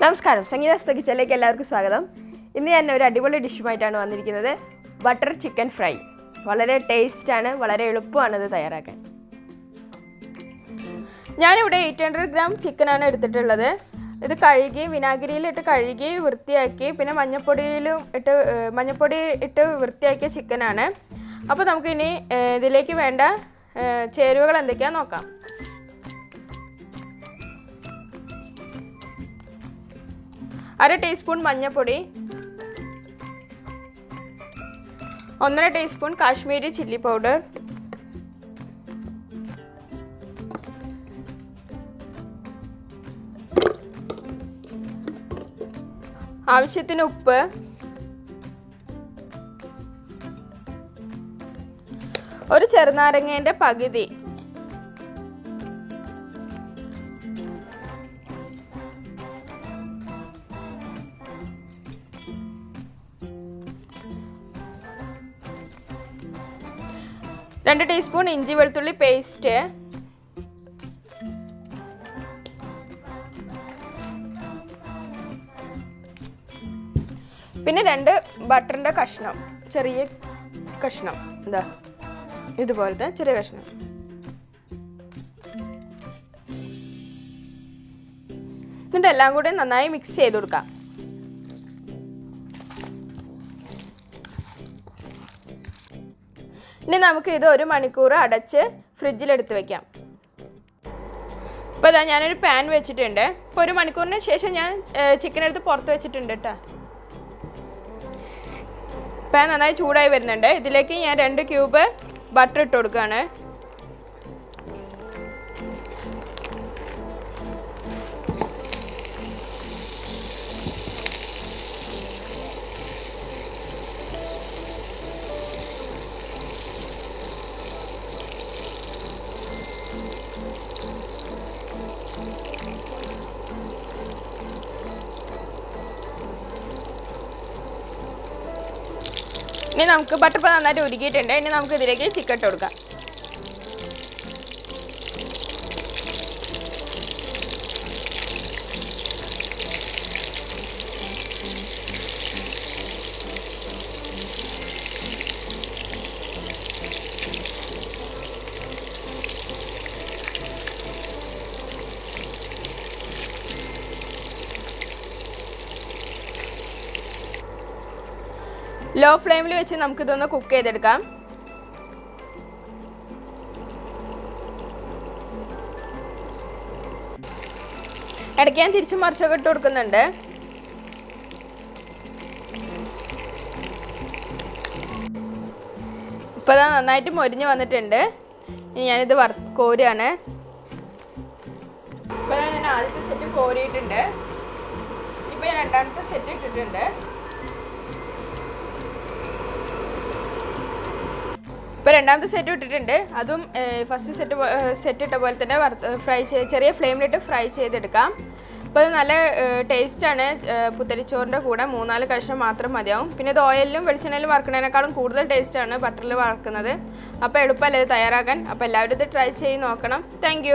നമസ്കാരം, സംഗീതാസ് കിച്ചണിലേക്ക് എല്ലാവർക്കും സ്വാഗതം. ഇന്ന് ഞാൻ ഒരു അടിപൊളി ഡിഷുമായിട്ടാണ് വന്നിരിക്കുന്നത്. Butter chicken fry. വളരെ ടേസ്റ്റാണ്, വളരെ എളുപ്പമാണ് ഇത് തയ്യാറാക്കാൻ. ഞാനിവിടെ 800 ഗ്രാം ചിക്കനാണ് എടുത്തിട്ടുള്ളത്. ഇത് കഴുകി വിനാഗിരിയിലിട്ട് കഴുകി വൃത്തിയാക്കി പിന്നെ മഞ്ഞൾപ്പൊടി ഇട്ട് വൃത്തിയാക്കിയ ചിക്കനാണ്. അപ്പോൾ നമുക്കിനി ഇതിലേക്ക് വേണ്ട ചേരുവകൾ എന്തൊക്കെയാണെന്ന് നോക്കാം. അര ടീസ്പൂൺ മഞ്ഞൾപ്പൊടി, 1.5 ടീസ്പൂൺ കാശ്മീരി ചില്ലി പൗഡർ, ആവശ്യത്തിന് ഉപ്പ്, ഒരു ചെറുനാരങ്ങേൻ്റെ പകുതി, രണ്ട് ടീസ്പൂൺ ഇഞ്ചി വെളുത്തുള്ളി പേസ്റ്റ്, പിന്നെ 2 ബട്ടറിൻ്റെ കഷ്ണം, ചെറിയ കഷ്ണം, എന്താ ഇതുപോലത്തെ ചെറിയ കഷ്ണം. എന്നിട്ട് എല്ലാം കൂടി നന്നായി മിക്സ് ചെയ്ത് കൊടുക്കാം. ഇനി നമുക്ക് ഇത് 1 മണിക്കൂർ അടച്ച് ഫ്രിഡ്ജിലെടുത്ത് വയ്ക്കാം. ഇപ്പോൾ ഞാനൊരു പാൻ വെച്ചിട്ടുണ്ട്. ഇപ്പോൾ 1 മണിക്കൂറിന് ശേഷം ഞാൻ ചിക്കൻ എടുത്ത് പുറത്ത് വെച്ചിട്ടുണ്ട് കേട്ടോ. പാൻ നന്നായി ചൂടായി വരുന്നുണ്ട്. ഇതിലേക്ക് ഞാൻ 2 ക്യൂബ് ബട്ടർ ഇട്ട് കൊടുക്കുകയാണ്. ഇനി നമുക്ക് ബട്ടർ ഇപ്പോൾ നന്നായിട്ട് ഉരുക്കിയിട്ടുണ്ട്. ഇനി നമുക്ക് ഇതിലേക്ക് ചിക്കൻ ഇട്ട് കൊടുക്കാം. ലോ ഫ്ലെയിമിൽ വെച്ച് നമുക്കിതൊന്ന് കുക്ക് ചെയ്തെടുക്കാം. ഇടയ്ക്ക് ഞാൻ തിരിച്ചും മറിച്ചൊക്കെ ഇട്ട് കൊടുക്കുന്നുണ്ട്. ഇപ്പോൾ അത് നന്നായിട്ട് മൊരിഞ്ഞ് വന്നിട്ടുണ്ട്. ഇനി ഞാനിത് കോരുകയാണ്. ഇപ്പോൾ ഞാൻ ആദ്യത്തെ സെറ്റ് കോരിയിട്ടുണ്ട്. ഇപ്പോൾ ഞാൻ രണ്ടാമത്തെ സെറ്റ് ഇട്ടിട്ടുണ്ട്. ഇപ്പോൾ രണ്ടാമത്തെ സെറ്റ് ഇട്ടിട്ടുണ്ട്. അതും ഫസ്റ്റ് സെറ്റ് ഇട്ട പോലെ തന്നെ ചെറിയ ഫ്ലെയിമിലിട്ട് ഫ്രൈ ചെയ്തെടുക്കാം. അപ്പോൾ അത് നല്ല ടേസ്റ്റാണ്. പുത്തരിച്ചോറിൻ്റെ കൂടെ 3-4 കഷ്ണം മാത്രം മതിയാവും. പിന്നെ ഇത് ഓയിലിലും വെളിച്ചെണ്ണയിലും വറുക്കുന്നതിനേക്കാളും കൂടുതൽ ടേസ്റ്റാണ് ബട്ടറിൽ വറുക്കുന്നത്. അപ്പോൾ എളുപ്പമല്ലേ ഇത് തയ്യാറാക്കാൻ. അപ്പോൾ എല്ലാവരും ഇത് ട്രൈ ചെയ്ത് നോക്കണം. താങ്ക്